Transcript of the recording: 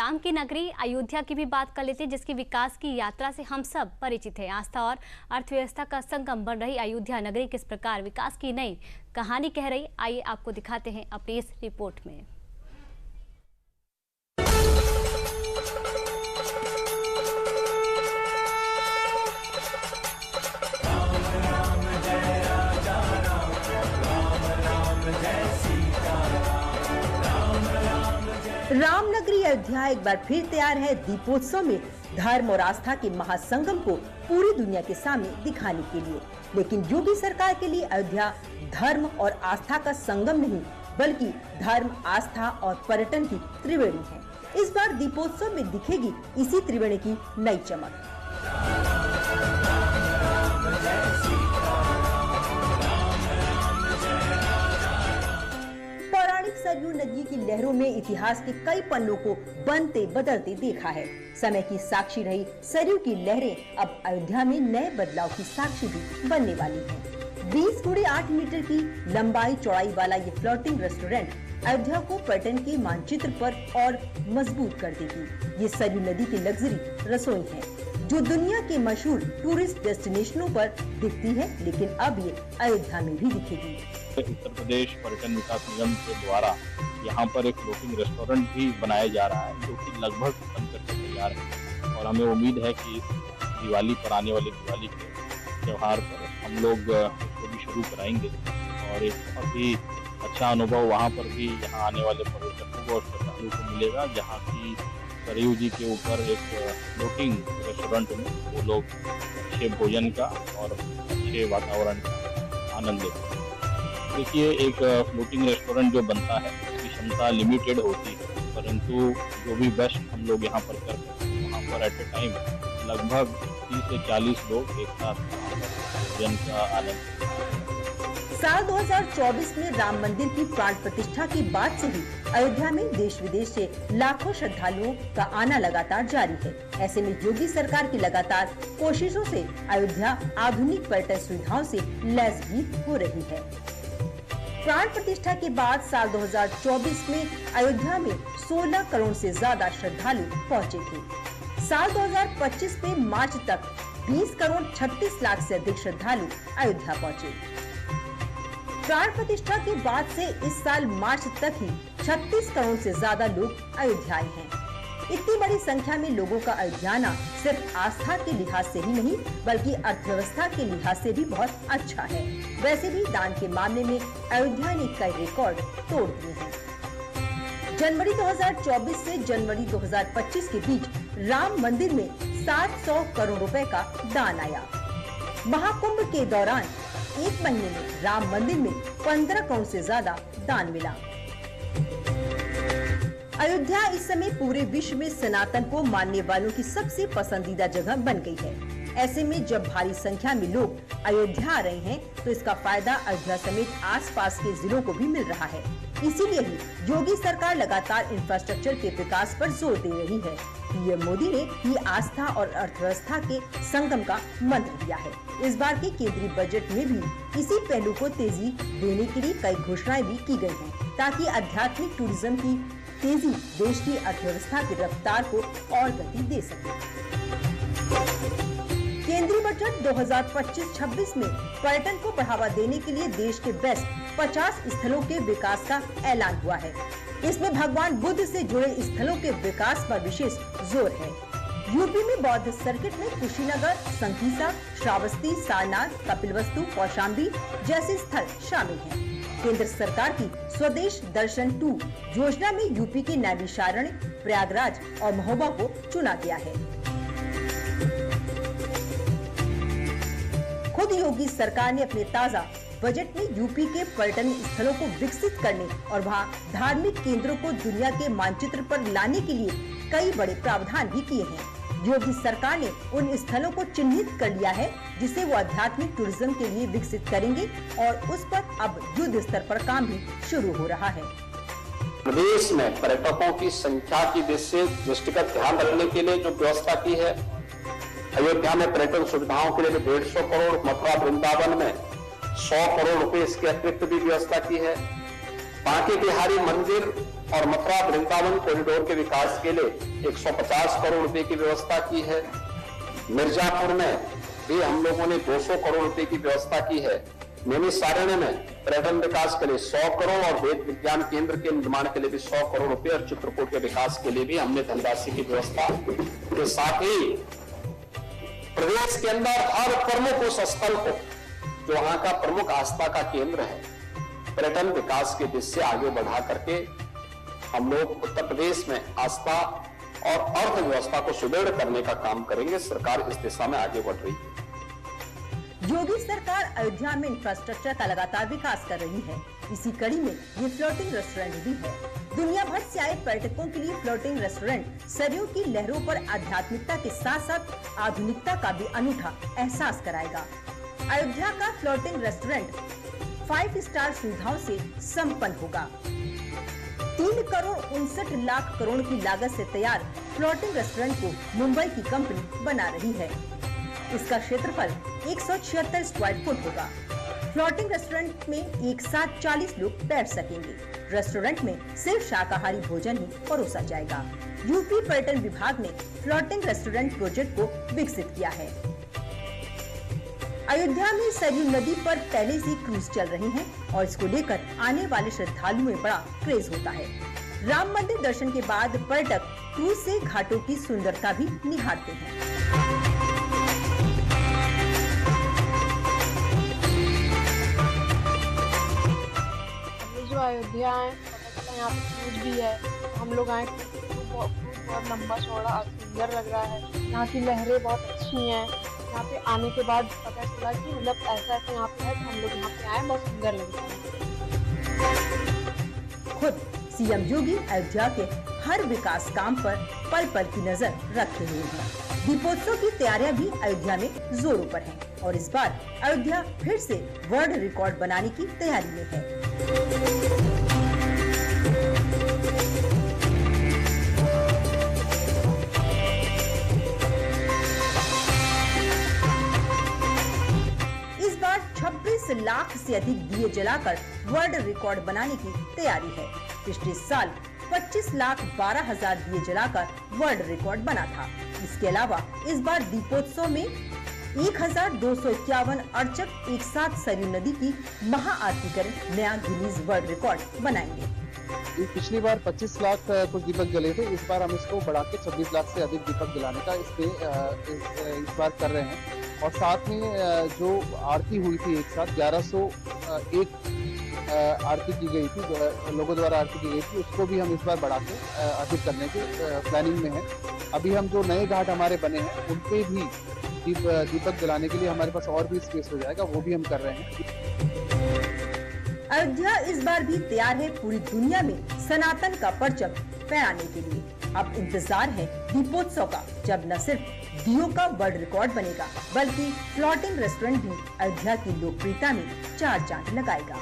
राम की नगरी अयोध्या की भी बात कर लेते हैं, जिसकी विकास की यात्रा से हम सब परिचित हैं। आस्था और अर्थव्यवस्था का संगम बन रही अयोध्या नगरी किस प्रकार विकास की नई कहानी कह रही, आइए आपको दिखाते हैं अपनी इस रिपोर्ट में। रामनगरी अयोध्या एक बार फिर तैयार है दीपोत्सव में धर्म और आस्था के महासंगम को पूरी दुनिया के सामने दिखाने के लिए। लेकिन योगी सरकार के लिए अयोध्या धर्म और आस्था का संगम नहीं, बल्कि धर्म, आस्था और पर्यटन की त्रिवेणी है। इस बार दीपोत्सव में दिखेगी इसी त्रिवेणी की नई चमक। सरयू नदी की लहरों में इतिहास के कई पन्नों को बनते बदलते देखा है। समय की साक्षी रही सरयू की लहरें अब अयोध्या में नए बदलाव की साक्षी भी बनने वाली हैं। 20 × 8 मीटर की लंबाई चौड़ाई वाला ये फ्लोटिंग रेस्टोरेंट अयोध्या को पर्यटन के मानचित्र पर और मजबूत कर देगी। ये सरयू नदी की लग्जरी रसोई है, जो दुनिया के मशहूर टूरिस्ट डेस्टिनेशनों पर दिखती है, लेकिन अब ये अयोध्या में भी दिखेगी। उत्तर प्रदेश पर्यटन विकास निगम के द्वारा यहाँ पर एक फ्लोटिंग रेस्टोरेंट भी बनाया जा रहा है, जो कि लगभग बनकर के तैयार है। और हमें उम्मीद है कि दिवाली पर, आने वाले दिवाली के त्यौहार पर हम लोग इसको भी शुरू कराएंगे और एक बहुत ही अच्छा अनुभव वहाँ पर भी यहाँ आने वाले पर्यटकों को और श्रद्धालुओं को मिलेगा, जहाँ की सरयू जी के ऊपर एक फ्लोटिंग रेस्टोरेंट में वो लोग अच्छे भोजन का और अच्छे वातावरण का आनंद लेते हैं। देखिए, एक फ्लोटिंग रेस्टोरेंट जो बनता है उसकी क्षमता लिमिटेड होती है, परंतु जो भी बेस्ट हम लोग यहाँ पर करते हैं, वहाँ पर एट ए टाइम लगभग 30 से 40 लोग एक साथ भोजन का आनंद। साल 2024 में राम मंदिर की प्राण प्रतिष्ठा के बाद से ही अयोध्या में देश विदेश से लाखों श्रद्धालुओं का आना लगातार जारी है। ऐसे में योगी सरकार की लगातार कोशिशों से अयोध्या आधुनिक पर्यटन सुविधाओं से लैस भी हो रही है। प्राण प्रतिष्ठा के बाद साल 2024 में अयोध्या में 16 करोड़ से ज्यादा श्रद्धालु पहुंचे थे। साल 2025 में मार्च तक 20 करोड़ 36 लाख से अधिक श्रद्धालु अयोध्या पहुंचे। प्राण प्रतिष्ठा के बाद से इस साल मार्च तक ही 36 करोड़ से ज्यादा लोग अयोध्या आए हैं। इतनी बड़ी संख्या में लोगों का अयोध्या आना सिर्फ आस्था के लिहाज से ही नहीं, बल्कि अर्थव्यवस्था के लिहाज से भी बहुत अच्छा है। वैसे भी दान के मामले में अयोध्या ने कई रिकॉर्ड तोड़ दिए हैं। जनवरी 2024 से जनवरी 2025 के बीच राम मंदिर में 700 करोड़ रुपए का दान आया। महाकुंभ के दौरान एक महीने में राम मंदिर में 15 करोड़ से ज्यादा दान मिला। अयोध्या इस समय पूरे विश्व में सनातन को मानने वालों की सबसे पसंदीदा जगह बन गई है। ऐसे में जब भारी संख्या में लोग अयोध्या आ रहे हैं, तो इसका फायदा अयोध्या समेत आसपास के जिलों को भी मिल रहा है। इसीलिए ही योगी सरकार लगातार इंफ्रास्ट्रक्चर के विकास पर जोर दे रही है। पीएम मोदी ने ये आस्था और अर्थव्यवस्था के संगम का मंत्र दिया है। इस बार के केंद्रीय बजट में भी इसी पहलू को तेजी देने के लिए कई घोषणाएं भी की गई हैं, ताकि आध्यात्मिक टूरिज्म की तेजी देश की अर्थव्यवस्था की रफ्तार को और गति दे सके। केंद्रीय बजट 2025-26 में पर्यटन को बढ़ावा देने के लिए देश के बेस्ट 50 स्थलों के विकास का ऐलान हुआ है। इसमें भगवान बुद्ध से जुड़े स्थलों के विकास पर विशेष जोर है। यूपी में बौद्ध सर्किट में कुशीनगर, संकीसा, श्रावस्ती, सारनाथ, कपिलवस्तु, कौशाम्बी जैसे स्थल शामिल हैं। केंद्र सरकार की स्वदेश दर्शन 2 योजना में यूपी के नैमिषारण्य, प्रयागराज और महोबा को चुना गया है। खुद योगी सरकार ने अपने ताजा बजट में यूपी के पर्यटन स्थलों को विकसित करने और वहां धार्मिक केंद्रों को दुनिया के मानचित्र पर लाने के लिए कई बड़े प्रावधान भी किए हैं। योगी सरकार ने उन स्थलों को चिन्हित कर लिया है, जिसे वो आध्यात्मिक टूरिज्म के लिए विकसित करेंगे और उस पर अब युद्ध स्तर पर काम भी शुरू हो रहा है। प्रदेश में पर्यटकों की संख्या की दृष्टिगत ध्यान रखने के लिए जो व्यवस्था की है, अयोध्या में पर्यटन सुविधाओं के लिए 150 करोड़, मथुरा वृंदावन में 100 करोड़ रुपए इसके अतिरिक्त भी व्यवस्था की है। बांके बिहारी मंदिर और मथुरा वृंदावन कॉरिडोर के विकास के लिए 150 करोड़ रुपए की व्यवस्था की है। मिर्जापुर में भी हम लोगों ने 200 करोड़ रुपए की व्यवस्था की है। नैमिषारण्य में पर्यटन विकास के लिए 100 करोड़ और वेद विज्ञान केंद्र के निर्माण के लिए भी 100 करोड़ रुपए और चित्रकूट के विकास के लिए भी हमने धनराशि की व्यवस्था के साथ ही प्रदेश के अंदर हर प्रमुख उस स्थल को जो वहां का प्रमुख आस्था का केंद्र है, पर्यटन विकास के दिशा से आगे बढ़ा करके हम लोग उत्तर प्रदेश में आस्था और अर्थव्यवस्था को सुदृढ़ करने का काम करेंगे। सरकार इस दिशा में आगे बढ़ रही है। योगी सरकार अयोध्या में इंफ्रास्ट्रक्चर का लगातार विकास कर रही है। इसी कड़ी में ये फ्लोटिंग रेस्टोरेंट भी है। दुनिया भर से आए पर्यटकों के लिए फ्लोटिंग रेस्टोरेंट सरयू की लहरों पर आध्यात्मिकता के साथ साथ आधुनिकता का भी अनूठा एहसास कराएगा। अयोध्या का फ्लोटिंग रेस्टोरेंट 5 स्टार सुविधाओं से संपन्न होगा। 3 करोड़ 59 लाख करोड़ की लागत से तैयार फ्लोटिंग रेस्टोरेंट को मुंबई की कंपनी बना रही है। इसका क्षेत्रफल 176 स्क्वायर फुट होगा। फ्लोटिंग रेस्टोरेंट में एक साथ 40 लोग बैठ सकेंगे। रेस्टोरेंट में सिर्फ शाकाहारी भोजन ही परोसा जाएगा। यूपी पर्यटन विभाग ने फ्लोटिंग रेस्टोरेंट प्रोजेक्ट को विकसित किया है। अयोध्या में सरयू नदी पर पहले से क्रूज चल रही हैं और इसको लेकर आने वाले श्रद्धालुओं में बड़ा क्रेज होता है। राम मंदिर दर्शन के बाद पर्यटक क्रूज से घाटों की सुंदरता भी निहारते हैं। जो अयोध्या है, पता चला यहाँ पे क्रूज भी है। हम लोग आए, बहुत लंबा चौड़ा सुंदर लग रहा है। यहाँ की लहरें बहुत अच्छी हैं। यहाँ पे आने के बाद पता चला कि मतलब ऐसा यहाँ पे है, तो हम लोग यहाँ पे आए, बहुत सुंदर लग रहा है। खुद सीएम योगी अयोध्या के हर विकास काम पर पल पल की नजर रखे हुए हैं। दीपोत्सव की तैयारियां भी अयोध्या में जोरों पर हैं और इस बार अयोध्या फिर से वर्ल्ड रिकॉर्ड बनाने की तैयारी में है। इस बार 26 लाख से अधिक दिए जलाकर वर्ल्ड रिकॉर्ड बनाने की तैयारी है। पिछले साल 25 लाख 12 हजार दिए जलाकर वर्ल्ड रिकॉर्ड बना था। इसके अलावा इस बार दीपोत्सव में 1251 अर्चक एक साथ सरयू नदी की महाआरती कर नया गिनीज वर्ल्ड रिकॉर्ड बनाएंगे। पिछली बार 25 लाख कुछ दीपक जले थे। इस बार हम इसको बढ़ा के 26 लाख से अधिक दीपक जलाने का इस बार कर रहे हैं। और साथ में जो आरती हुई थी एक साथ 1101 आरती की गई थी, लोगों द्वारा आरती की गई थी, उसको भी हम इस बार बढ़ा के अधिक करने के प्लानिंग में है। अभी हम जो नए घाट हमारे बने हैं उन पे भी दीपक जलाने के लिए हमारे पास और भी स्पेस हो जाएगा, वो भी हम कर रहे हैं। अयोध्या इस बार भी तैयार है पूरी दुनिया में सनातन का परचम फहराने के लिए। अब इंतजार है दीपोत्सव का, जब न सिर्फ दियों का वर्ल्ड रिकॉर्ड बनेगा बल्कि फ्लोटिंग रेस्टोरेंट भी अयोध्या की लोकप्रियता में चार चांद लगाएगा।